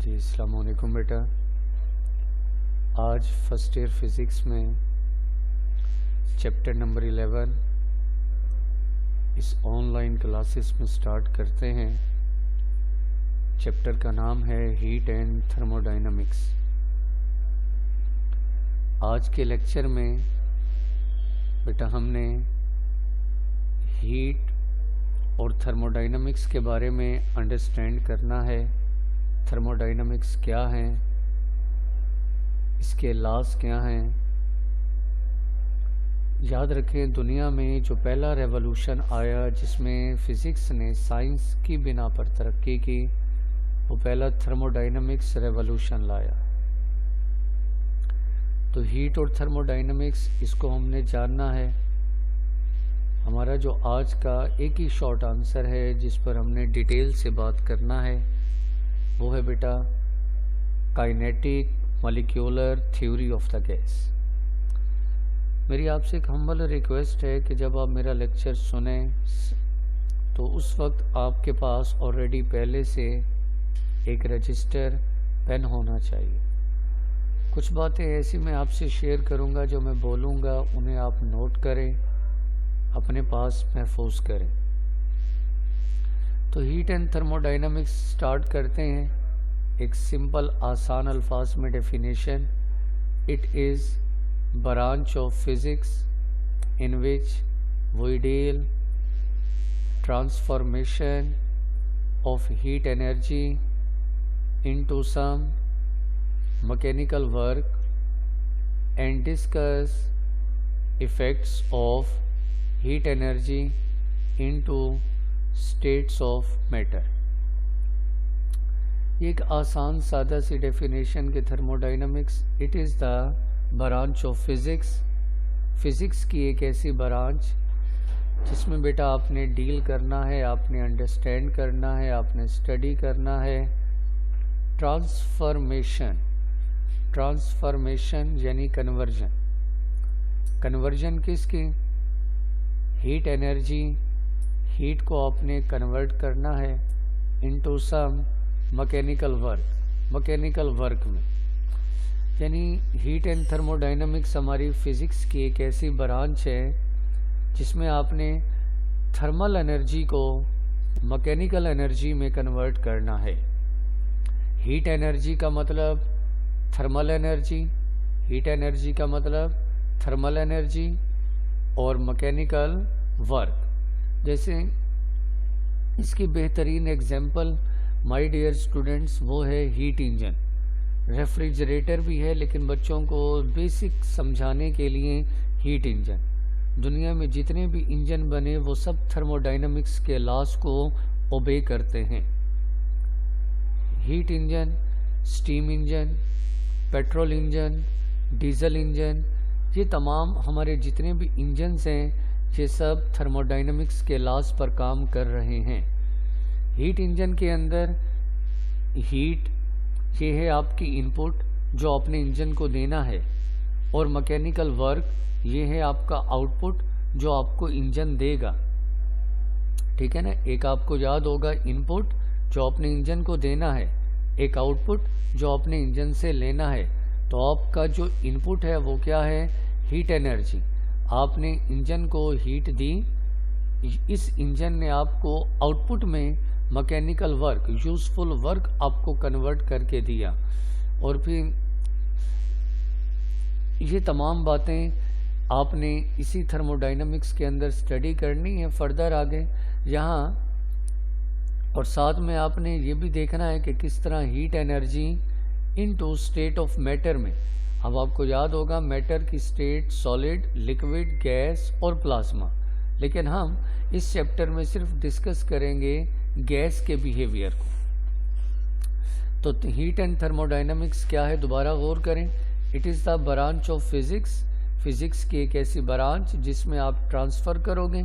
जी अस्सलाम वालेकुम बेटा। आज फर्स्ट ईयर फिज़िक्स में चैप्टर नंबर 11 इस ऑनलाइन क्लासेस में स्टार्ट करते हैं। चैप्टर का नाम है हीट एंड थर्मोडायनामिक्स। आज के लेक्चर में बेटा हमने हीट और थर्मोडायनामिक्स के बारे में अंडरस्टैंड करना है। थर्मोडायनामिक्स क्या है, इसके लॉज क्या हैं। याद रखें, दुनिया में जो पहला रेवोल्यूशन आया जिसमें फ़िज़िक्स ने साइंस की बिना पर तरक्की की, वो पहला थर्मोडायनामिक्स रेवोल्यूशन लाया। तो हीट और थर्मोडायनामिक्स इसको हमने जानना है। हमारा जो आज का एक ही शॉर्ट आंसर है जिस पर हमने डिटेल से बात करना है वो है बेटा kinetic molecular theory of the gas. मेरी आपसे एक हम्बल रिक्वेस्ट है कि जब आप मेरा लेक्चर सुने तो उस वक्त आपके पास ऑलरेडी पहले से एक रजिस्टर पेन होना चाहिए। कुछ बातें ऐसी मैं आपसे शेयर करूंगा, जो मैं बोलूंगा उन्हें आप नोट करें, अपने पास महफूज करें। तो हीट एंड थर्मोडायनामिक्स स्टार्ट करते हैं। एक सिंपल आसान अल्फाज में definition, it is branch of physics in which we deal transformation of heat energy into some mechanical work and discuss effects of heat energy into states of matter. एक आसान सादा सी डेफिनेशन के thermodynamics, it is the branch of physics. Physics की एक ऐसी branch जिसमें बेटा आपने डील करना है, आपने अंडरस्टैंड करना है, आपने स्टडी करना है ट्रांसफॉर्मेशन। ट्रांसफॉर्मेशन यानी कन्वर्जन। कन्वर्जन किसकी? हीट एनर्जी, हीट को आपने कन्वर्ट करना है into some mechanical work, mechanical work में। यानी हीट एंड थर्मोडायनामिक्स हमारी फिज़िक्स की एक ऐसी ब्रांच है जिसमें आपने थर्मल एनर्जी को मैकेनिकल एनर्जी में कन्वर्ट करना है। हीट एनर्जी का मतलब थर्मल एनर्जी, हीट एनर्जी का मतलब थर्मल एनर्जी और मैकेनिकल वर्क। जैसे इसकी बेहतरीन एग्जाम्पल माय डियर स्टूडेंट्स वो है हीट इंजन। रेफ्रिजरेटर भी है लेकिन बच्चों को बेसिक समझाने के लिए हीट इंजन। दुनिया में जितने भी इंजन बने वो सब थर्मोडायनामिक्स के लॉज को ओबे करते हैं। Heat engine, steam engine, petrol engine, diesel engine, ये तमाम हमारे जितने भी इंजन्स हैं ये सब थर्मोडायनामिक्स के लॉज पर काम कर रहे हैं। हीट इंजन के अंदर हीट ये है आपकी इनपुट जो अपने इंजन को देना है, और मैकेनिकल वर्क ये है आपका आउटपुट जो आपको इंजन देगा। ठीक है ना, एक आपको याद होगा इनपुट जो अपने इंजन को देना है, एक आउटपुट जो अपने इंजन से लेना है। तो आपका जो इनपुट है वो क्या है? Heat energy. आपने इंजन को हीट दी, इस इंजन ने आपको आउटपुट में मैकेनिकल वर्क, यूजफुल वर्क आपको कन्वर्ट करके दिया। और फिर ये तमाम बातें आपने इसी थर्मोडायनामिक्स के अंदर स्टडी करनी है फर्दर आगे यहाँ। और साथ में आपने ये भी देखना है कि किस तरह heat energy into state of matter में। अब आपको याद होगा मैटर की स्टेट सॉलिड, लिक्विड, गैस और प्लाज्मा, लेकिन हम इस चैप्टर में सिर्फ डिस्कस करेंगे गैस के बिहेवियर को। तो हीट एंड थर्मोडायनामिक्स क्या है, दोबारा गौर करें। It is the branch of physics. Physics की एक ऐसी ब्रांच जिसमें आप ट्रांसफ़र करोगे,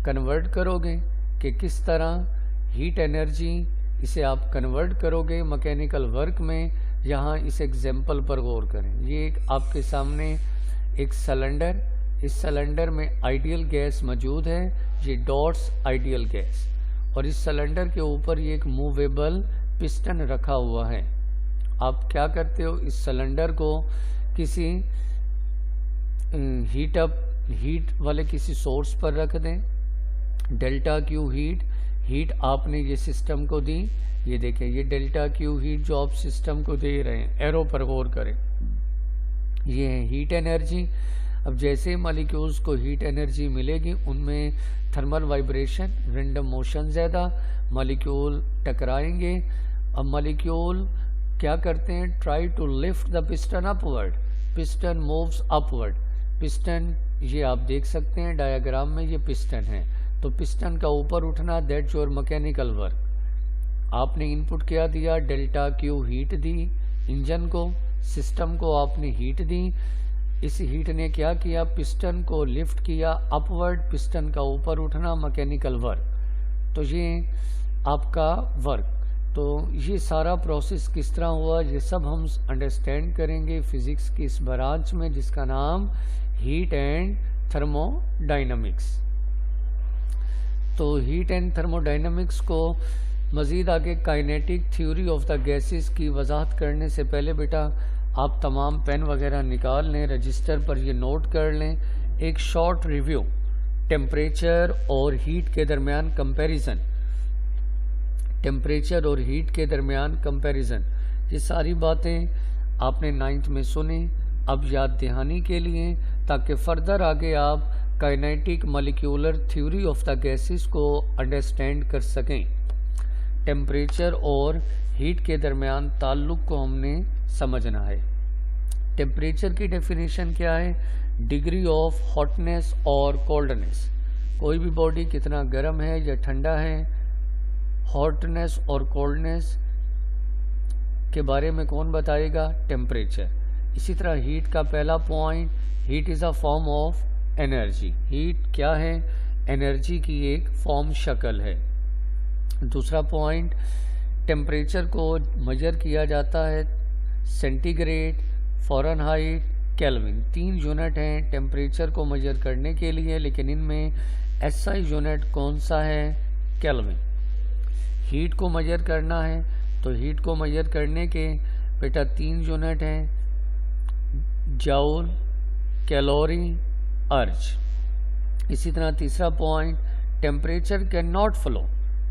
कन्वर्ट करोगे कि किस तरह हीट एनर्जी इसे आप कन्वर्ट करोगे मैकेनिकल वर्क में। यहाँ इस एग्जाम्पल पर गौर करें। ये एक आपके सामने एक सिलेंडर, इस सिलेंडर में आइडियल गैस मौजूद है, ये डॉट्स आइडियल गैस। और इस सिलेंडर के ऊपर ये एक मूवेबल पिस्टन रखा हुआ है। आप क्या करते हो, इस सिलेंडर को किसी हीट वाले किसी सोर्स पर रख दें। डेल्टा क्यू हीट आपने ये सिस्टम को दी, ये देखें ये डेल्टा क्यू हीट जो आप सिस्टम को दे रहे हैं, एरो पर गौर करें, ये है हीट एनर्जी। अब जैसे मॉलिक्यूल्स को हीट एनर्जी मिलेगी उनमें थर्मल वाइब्रेशन, रैंडम मोशन ज़्यादा, मॉलिक्यूल टकराएंगे। अब मॉलिक्यूल क्या करते हैं, try to lift the piston upward, piston moves upward. Piston ये आप देख सकते हैं डायग्राम में, ये पिस्टन है, तो पिस्टन का ऊपर उठना, दैट्स योर मैकेनिकल वर्क। आपने इनपुट क्या दिया, डेल्टा क्यू हीट दी इंजन को, सिस्टम को आपने हीट दी। इस हीट ने क्या किया, पिस्टन को लिफ्ट किया अपवर्ड, पिस्टन का ऊपर उठना, मैकेनिकल वर्क। तो ये आपका वर्क। तो ये सारा प्रोसेस किस तरह हुआ, ये सब हम अंडरस्टैंड करेंगे फिजिक्स की इस ब्रांच में जिसका नाम हीट एंड थर्मोडाइनमिक्स। तो हीट एंड थर्मोडाइनमिक्स को मज़ीद आगे kinetic theory of the gases की वजाहत करने से पहले बेटा आप तमाम पेन वगैरह निकाल लें, रजिस्टर पर ये नोट कर लें। एक शॉर्ट रिव्यू, टेम्परेचर और हीट के दरमियान कंपैरिजन, टेम्परेचर और हीट के दरमियान कंपैरिजन, ये सारी बातें आपने 9th में सुनी। अब याद दहानी के लिए, ताकि फर्दर आगे आप kinetic molecular theory of the gases को अंडरस्टैंड कर सकें। टेम्परेचर और हीट के दरमियान ताल्लुक को हमने समझना है। टेम्परेचर की डेफिनेशन क्या है, डिग्री ऑफ हॉटनेस और कोल्डनेस। कोई भी बॉडी कितना गर्म है या ठंडा है, हॉटनेस और कोल्डनेस के बारे में कौन बताएगा, टेम्परेचर। इसी तरह हीट का पहला point, heat is a form of energy. Heat क्या है, एनर्जी की एक फॉर्म, शक्ल है। दूसरा पॉइंट, टेम्परेचर को मेजर किया जाता है सेंटीग्रेड, फ़ारेनहाइट, केल्विन। 3 यूनिट हैं टेम्परेचर को मेजर करने के लिए, लेकिन इनमें एसआई यूनिट कौन सा है, केल्विन। हीट को मेजर करना है तो हीट को मेजर करने के बेटा 3 यूनिट हैं, जूल, कैलोरी, अर्ज। इसी तरह तीसरा point, temperature can not flow,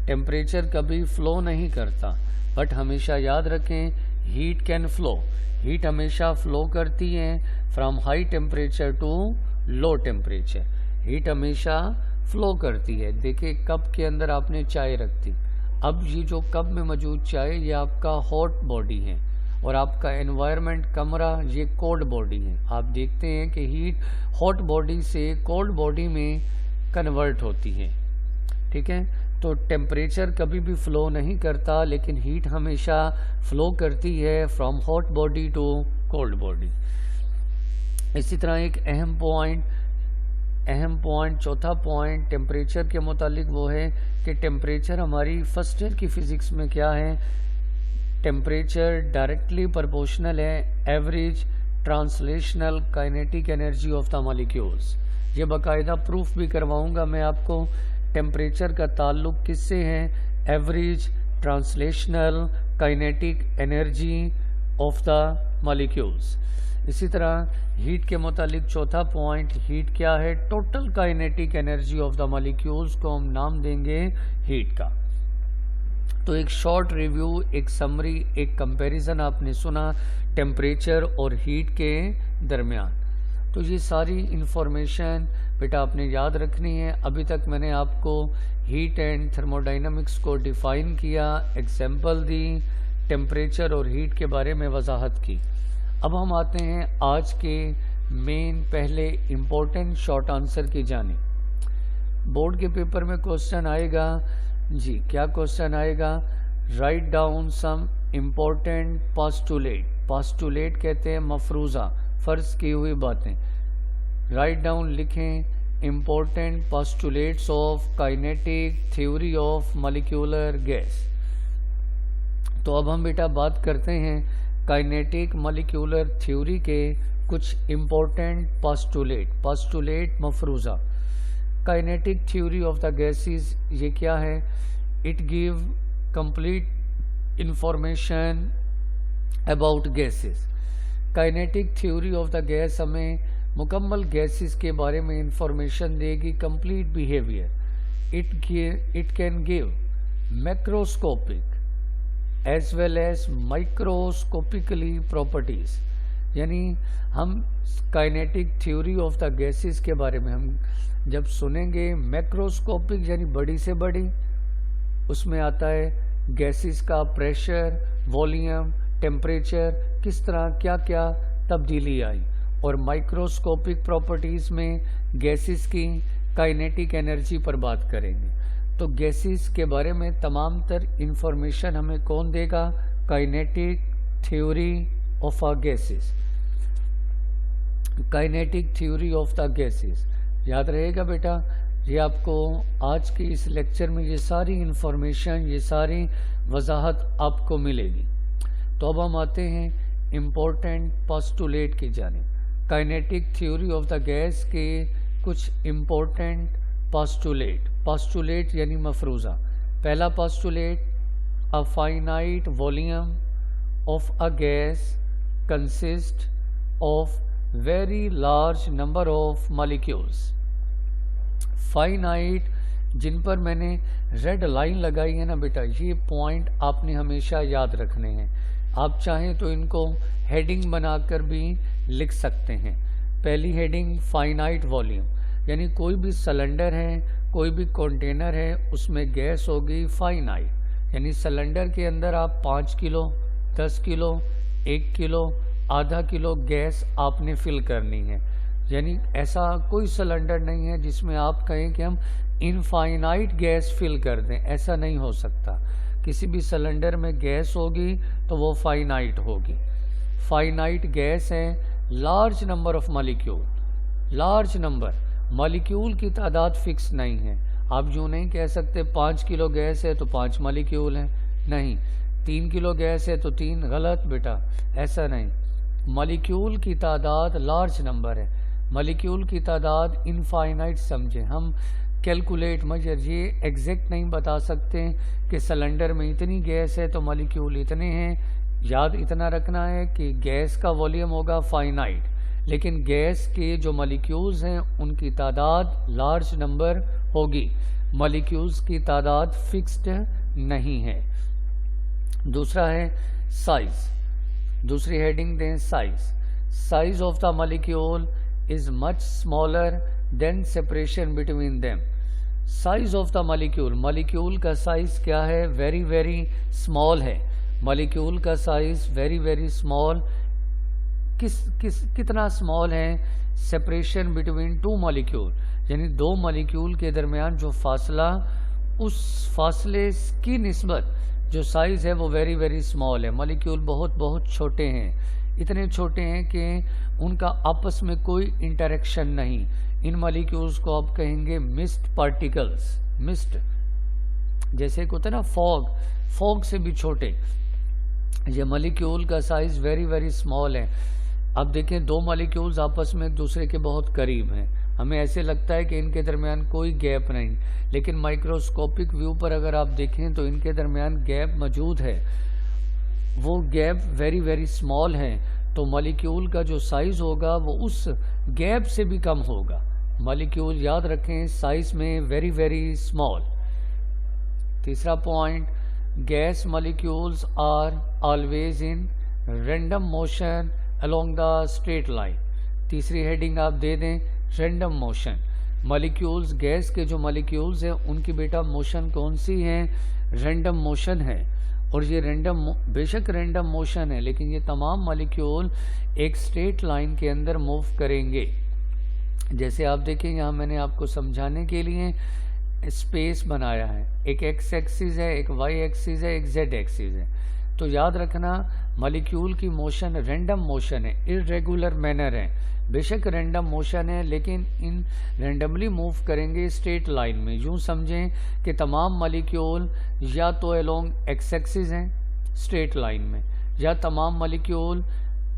temperature कभी फ्लो नहीं करता, बट हमेशा याद रखें हीट कैन फ्लो, हीट हमेशा फ्लो करती है from high temperature to low temperature, heat हमेशा फ्लो करती है। देखिए कप के अंदर आपने चाय रख दी, अब ये जो कप में मौजूद चाय ये आपका हॉट बॉडी है और आपका एनवायरनमेंट कमरा ये कोल्ड बॉडी है। आप देखते हैं कि हीट हॉट बॉडी से कोल्ड बॉडी में कन्वर्ट होती है, ठीक है। तो टेम्परेचर कभी भी फ्लो नहीं करता, लेकिन हीट हमेशा फ्लो करती है from hot body to cold body. इसी तरह एक अहम पॉइंट चौथा पॉइंट टेम्परेचर के मुतालिक वो है कि टेम्परेचर हमारी फर्स्ट ईयर की फिजिक्स में क्या है, टेम्परेचर डायरेक्टली प्रोपोर्शनल है average translational kinetic energy of the molecules. ये बाकायदा प्रूफ भी करवाऊंगा मैं आपको, टेम्परेचर का ताल्लुक किससे है, average translational kinetic energy of the molecules. इसी तरह हीट के मुतालिक चौथा पॉइंट, हीट क्या है, total kinetic energy of the molecules को हम नाम देंगे हीट का। तो एक शॉर्ट रिव्यू, एक समरी, एक कंपैरिजन आपने सुना टेम्परेचर और हीट के दरमियान। तो ये सारी इंफॉर्मेशन बेटा आपने याद रखनी है। अभी तक मैंने आपको हीट एंड थर्मोडाइनमिक्स को डिफ़ाइन किया, एग्जाम्पल दी, टेम्परेचर और हीट के बारे में वजाहत की। अब हम आते हैं आज के मेन पहले इम्पोर्टेंट शॉर्ट आंसर की जानिब। बोर्ड के पेपर में क्वेश्चन आएगा जी, क्या क्वेश्चन आएगा, write down some important postulate. Postulate कहते हैं मफरूज़ा, फ़र्ज़ की हुई बातें। राइट डाउन लिखें important postulates of kinetic theory of molecular gas. तो अब हम बेटा बात करते हैं काइनेटिक मॉलिक्यूलर थ्योरी के कुछ इम्पोर्टेंट पोस्टुलेट मफरूज़ा। Kinetic theory of the gases ये क्या है, it give complete information about gases. Kinetic theory of the gas हमें मुकम्मल गैसेस के बारे में इंफॉर्मेशन देगी, complete behaviour. It can give macroscopic as well as microscopically properties. यानी हम kinetic theory of the gases के बारे में हम जब सुनेंगे, मैक्रोस्कोपिक यानी बड़ी से बड़ी, उसमें आता है गैसेस का प्रेशर, वॉल्यूम, टेम्परेचर, किस तरह क्या क्या तब्दीली आई, और माइक्रोस्कोपिक प्रॉपर्टीज में गैसेस की काइनेटिक एनर्जी पर बात करेंगे। तो गैसेस के बारे में तमाम तर इंफॉर्मेशन हमें कौन देगा? Kinetic theory of a gases. Kinetic theory of the gases याद रहेगा बेटा। ये आपको आज के इस लेक्चर में ये सारी इंफॉर्मेशन, ये सारी वजाहत आपको मिलेगी। तो अब हम आते हैं इम्पोर्टेंट पोस्टुलेट की जानिब। Kinetic theory of the gas के कुछ इम्पोर्टेंट पोस्टुलेट। पोस्टुलेट यानी मफरूज़ा। पहला postulate, a finite volume of a gas consist of very large number of molecules. Finite, जिन पर मैंने रेड लाइन लगाई है ना बेटा, ये पॉइंट आपने हमेशा याद रखने हैं। आप चाहें तो इनको हेडिंग बनाकर भी लिख सकते हैं। पहली हेडिंग फाइनाइट वॉल्यूम, यानी कोई भी सिलेंडर है, कोई भी कंटेनर है, उसमें गैस होगी फाइनाइट। यानी सिलेंडर के अंदर आप 5 किलो, 10 किलो, 1 किलो, आधा किलो गैस आपने फिल करनी है। यानी ऐसा कोई सिलेंडर नहीं है जिसमें आप कहें कि हम इनफाइनाइट गैस फिल कर दें, ऐसा नहीं हो सकता। किसी भी सिलेंडर में गैस होगी तो वो फाइनाइट होगी। फाइनाइट गैस है, large number of molecule. Large number, molecule की तादाद फिक्स नहीं है। आप यूँ नहीं कह सकते 5 किलो गैस है तो 5 मॉलिक्यूल हैं, नहीं। 3 किलो गैस है तो 3, गलत बेटा, ऐसा नहीं। मॉलिक्यूल की तादाद लार्ज नंबर है। मॉलिक्यूल की तादाद इनफाइनाइट समझें हम। कैलकुलेट मजर ये एग्जैक्ट नहीं बता सकते कि सिलेंडर में इतनी गैस है तो मॉलिक्यूल इतने हैं। याद इतना रखना है कि गैस का वॉल्यूम होगा फाइनाइट, लेकिन गैस के जो मॉलिक्यूल्स हैं उनकी तादाद लार्ज नंबर होगी। मॉलिक्यूल्स की तादाद फिक्स्ड नहीं है। दूसरा है साइज। दूसरी हेडिंग दें size. Size of the molecule is much smaller than separation between them. Size of the molecule, molecule का साइज क्या है? वेरी वेरी स्मॉल है। मॉलिक्यूल का साइज वेरी वेरी स्मॉल। कितना स्मॉल है? सेपरेशन बिटवीन 2 मॉलिक्यूल, यानी 2 molecule के दरमियान जो फासला, उस फासले की निस्बत जो साइज है वो वेरी वेरी स्मॉल है। मॉलिक्यूल बहुत बहुत छोटे हैं, इतने छोटे हैं कि उनका आपस में कोई इंटरेक्शन नहीं। इन मॉलिक्यूल्स को आप कहेंगे मिस्ट पार्टिकल्स। मिस्ट जैसे होता है ना फॉग, फॉग से भी छोटे। ये मॉलिक्यूल का साइज वेरी वेरी स्मॉल है। अब देखें 2 मॉलिक्यूल्स आपस में एक दूसरे के बहुत करीब हैं, हमें ऐसे लगता है कि इनके दरमियान कोई गैप नहीं, लेकिन माइक्रोस्कोपिक व्यू पर अगर आप देखें तो इनके दरमियान गैप मौजूद है। वो गैप वेरी वेरी स्मॉल है, तो मॉलिक्यूल का जो साइज होगा वो उस गैप से भी कम होगा। मॉलिक्यूल याद रखें साइज में वेरी वेरी स्मॉल। तीसरा point, gas molecules are always in random motion along the straight line. तीसरी हेडिंग आप दे दें रैंडम मोशन। मॉलिक्यूल्स, गैस के जो मॉलिक्यूल्स हैं उनकी बेटा मोशन कौन सी है? रैंडम मोशन है। और ये रैंडम, बेशक रैंडम मोशन है, लेकिन ये तमाम मॉलिक्यूल एक स्ट्रेट लाइन के अंदर मूव करेंगे। जैसे आप देखें यहाँ मैंने आपको समझाने के लिए स्पेस बनाया है। एक एक्स एक्सिस है, एक वाई एक्सिस है, एक जेड एक्सिस है। तो याद रखना मॉलिक्यूल की मोशन रैंडम मोशन है, इर्रेगुलर मैनर है। बेशक रैंडम मोशन है, लेकिन इन रैंडमली मूव करेंगे स्ट्रेट लाइन में। यूँ समझें कि तमाम मॉलिक्यूल या तो अलोंग एक्स एक्सिस हैं स्ट्रेट लाइन में, या तमाम molecule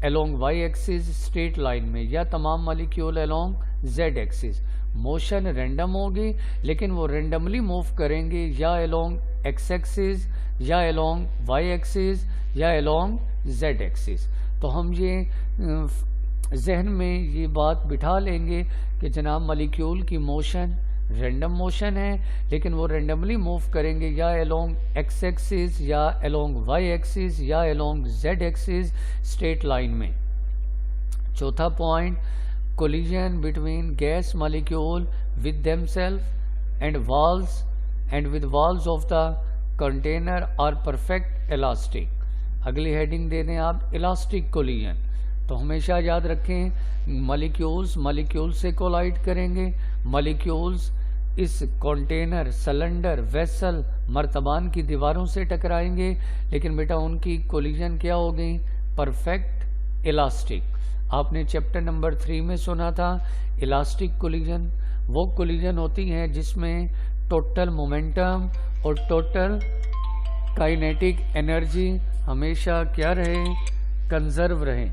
along y axis straight line में, या तमाम molecule along z axis. Motion random होगी, लेकिन वो रैंडमली मूव करेंगे या अलोंग एक्स एक्सिस, या अलोंग वाई एक्सिस, या अलोंग जेड एक्सिस। तो हम ये जहन में ये बात बिठा लेंगे कि जनाब मॉलिक्यूल की मोशन रैंडम मोशन है, लेकिन वो रैंडमली मूव करेंगे या अलोंग एक्स एक्सिस, या अलोंग वाई एक्सिस, या along z axis straight line में। चौथा point, collision between gas molecule with themselves and with walls of the container are perfect elastic। अगली हेडिंग दे दें आप इलास्टिक कोलिजन। तो हमेशा याद रखें मॉलिक्यूल से कोलाइड करेंगे, मॉलिक्यूल्स इस कंटेनर, सिलेंडर, वेसल, मर्तबान की दीवारों से टकराएंगे, लेकिन बेटा उनकी कोलिजन क्या हो गई? Perfect elastic. आपने चैप्टर नंबर 3 में सुना था इलास्टिक कोलिजन। वो कोलिजन होती है जिसमें टोटल मोमेंटम और टोटल काइनेटिक एनर्जी हमेशा क्या रहे? कंजर्व रहे।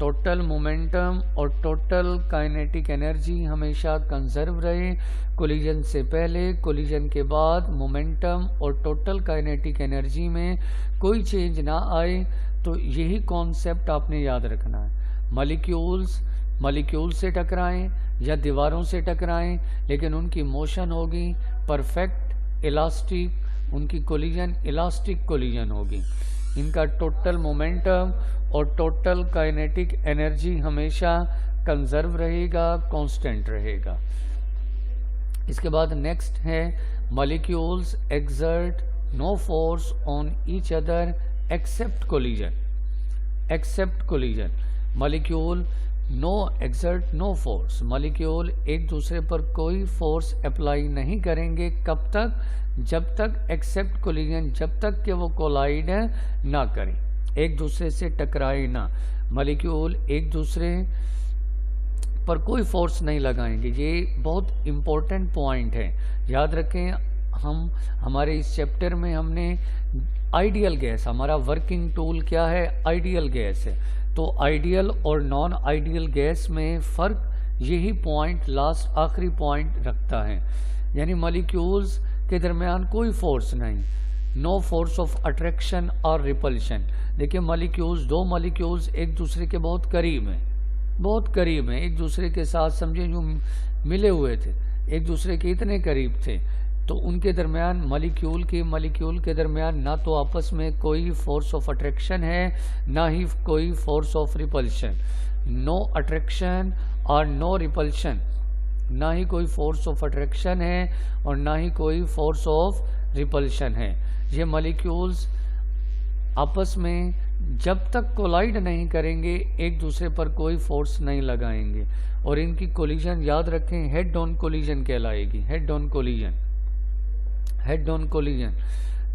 टोटल मोमेंटम और टोटल काइनेटिक एनर्जी हमेशा कंजर्व रहे। कोलिजन से पहले, कोलिजन के बाद मोमेंटम और टोटल काइनेटिक एनर्जी में कोई चेंज ना आए। तो यही कॉन्सेप्ट आपने याद रखना है। मॉलिक्यूल से टकराएं या दीवारों से टकराएं, लेकिन उनकी मोशन होगी परफेक्ट इलास्टिक, उनकी कोलिजन इलास्टिक कोलिजन होगी। इनका टोटल मोमेंटम और टोटल काइनेटिक एनर्जी हमेशा कंजर्व रहेगा, कांस्टेंट रहेगा। इसके बाद नेक्स्ट है molecules exert no force on each other except collision. Molecule exert no force, molecule एक दूसरे पर कोई फोर्स अप्लाई नहीं करेंगे। कब तक? जब तक एक्सेप्ट कोलिजन, जब तक कि वो कोलाइड ना करें, एक दूसरे से टकराए ना। मॉलिक्यूल एक दूसरे पर कोई फोर्स नहीं लगाएंगे। ये बहुत इम्पोर्टेंट पॉइंट है, याद रखें। हमारे इस चैप्टर में हमने आइडियल गैस, हमारा वर्किंग टूल क्या है? आइडियल गैस है। तो आइडियल और नॉन आइडियल गैस में फ़र्क यही पॉइंट, लास्ट आखिरी पॉइंट रखता है। यानी मॉलिक्यूल्स के दरमियान कोई फोर्स नहीं, नो फोर्स ऑफ अट्रैक्शन और रिपल्शन। देखिए दो मॉलिक्यूल्स एक दूसरे के बहुत करीब हैं, एक दूसरे के साथ समझे जो मिले हुए थे, एक दूसरे के इतने करीब थे। तो उनके दरमियान मॉलिक्यूल के दरमियान ना तो आपस में कोई फोर्स ऑफ अट्रैक्शन है, ना ही कोई force of repulsion. No attraction और नो रिपल्शन, ना ही कोई फोर्स ऑफ अट्रैक्शन है और ना ही कोई फोर्स ऑफ रिपल्शन है। ये मॉलिक्यूल्स आपस में जब तक कोलाइड नहीं करेंगे, एक दूसरे पर कोई फोर्स नहीं लगाएंगे। और इनकी कोलिजन याद रखें हेड ऑन कोलिजन कहलाएगी, हेड ऑन कोलिजन।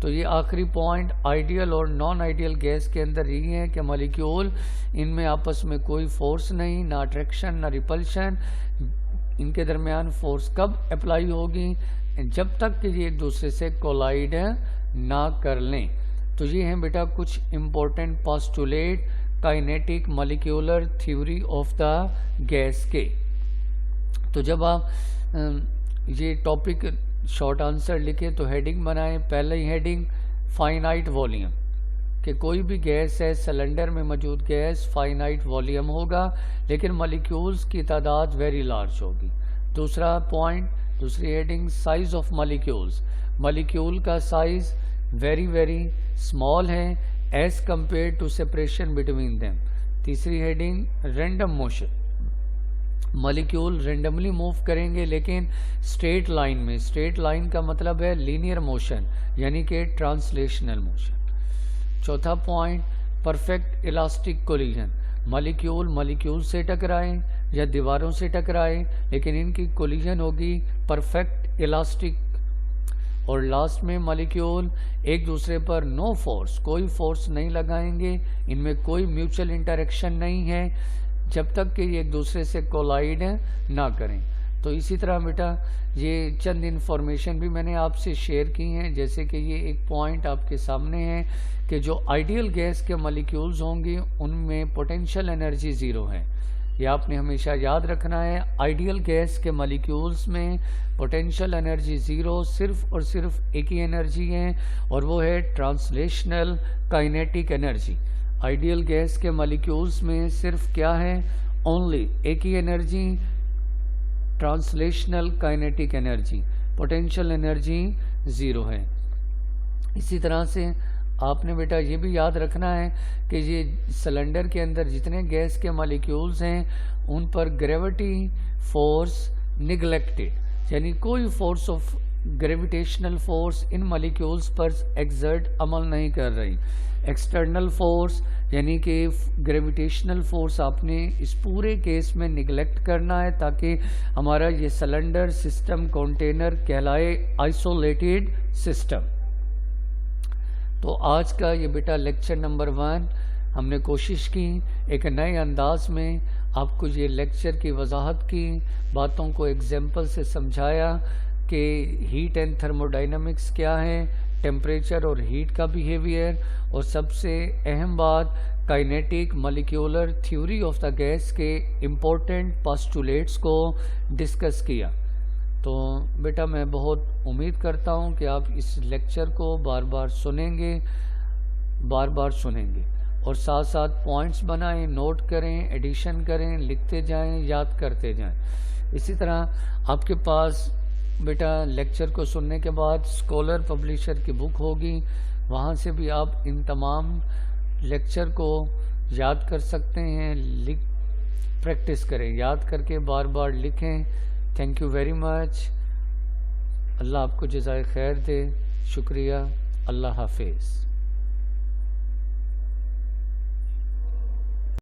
तो ये आखिरी पॉइंट आइडियल और नॉन आइडियल गैस के अंदर यही है कि मॉलिक्यूल इनमें आपस में कोई फोर्स नहीं, ना अट्रैक्शन ना रिपल्शन। इनके दरमियान फोर्स कब अप्लाई होगी? जब तक कि ये एक दूसरे से कोलाइड ना कर लें। तो ये हैं बेटा कुछ important postulate kinetic molecular theory of the gas के। तो जब आप ये टॉपिक शॉर्ट आंसर लिखे तो हेडिंग बनाएं। पहले ही हेडिंग फाइनाइट वॉल्यूम, कि कोई भी गैस है, सिलेंडर में मौजूद गैस फाइनाइट वॉल्यूम होगा, लेकिन मॉलिक्यूल्स की तादाद वेरी लार्ज होगी। दूसरा पॉइंट, दूसरी heading size of molecules, molecule का साइज वेरी वेरी स्मॉल है as compare to separation between them. तीसरी heading random motion, molecule randomly move करेंगे लेकिन स्ट्रेट लाइन में। स्ट्रेट लाइन का मतलब है लीनियर मोशन, यानी कि ट्रांसलेशनल मोशन। चौथा point perfect elastic collision, molecule से टकराएं या दीवारों से टकराएं, लेकिन इनकी कोलिजन होगी परफेक्ट इलास्टिक। और लास्ट में मॉलिक्यूल एक दूसरे पर नो फोर्स, कोई फोर्स नहीं लगाएंगे, इनमें कोई म्यूचुअल इंटरेक्शन नहीं है जब तक कि ये एक दूसरे से कोलाइड ना करें। तो इसी तरह बेटा ये चंद इन्फॉर्मेशन भी मैंने आपसे शेयर की हैं, जैसे कि ये एक पॉइंट आपके सामने है कि जो आइडियल गैस के मॉलिक्यूल्स होंगे उनमें पोटेंशियल एनर्जी ज़ीरो है, ये आपने हमेशा याद रखना है। आइडियल गैस के मॉलिक्यूल्स में पोटेंशियल एनर्जी ज़ीरो, सिर्फ और सिर्फ एक ही एनर्जी है और वो है translational kinetic energy. Ideal gas के मॉलिक्यूल्स में सिर्फ क्या है, ओनली एक ही energy, translational kinetic energy, potential energy zero है। इसी तरह से आपने बेटा ये भी याद रखना है कि ये सिलेंडर के अंदर जितने गैस के मॉलिक्यूल्स हैं उन पर ग्रेविटी फोर्स निगलेक्टेड, यानी कोई force of gravitational force in molecules पर एक्सर्ट अमल नहीं कर रही। एक्सटर्नल फोर्स यानी कि ग्रेविटेशनल फोर्स आपने इस पूरे केस में निगलेक्ट करना है ताकि हमारा ये सिलेंडर सिस्टम कंटेनर कहलाए आइसोलेटेड सिस्टम। तो आज का ये बेटा लेक्चर नंबर 1 हमने कोशिश की एक नए अंदाज में आपको ये लेक्चर की वजाहत की, बातों को एग्जाम्पल से समझाया कि हीट एंड थर्मोडाइनमिक्स क्या है, टेम्परेचर और हीट का बिहेवियर, और सबसे अहम बात kinetic molecular theory of the gas के इम्पोर्टेंट पोस्टुलेट्स को डिस्कस किया। तो बेटा मैं बहुत उम्मीद करता हूँ कि आप इस लेक्चर को बार बार सुनेंगे और साथ साथ पॉइंट्स बनाएं, नोट करें, एडिशन करें, लिखते जाएं, याद करते जाएं। इसी तरह आपके पास बेटा लेक्चर को सुनने के बाद स्कॉलर पब्लिशर की बुक होगी, वहाँ से भी आप इन तमाम लेक्चर को याद कर सकते हैं। प्रैक्टिस करें, याद करके बार बार लिखें। Thank you very much. Allah आपको जज़ाए खैर दे। शुक्रिया। अल्लाह हाफिज़।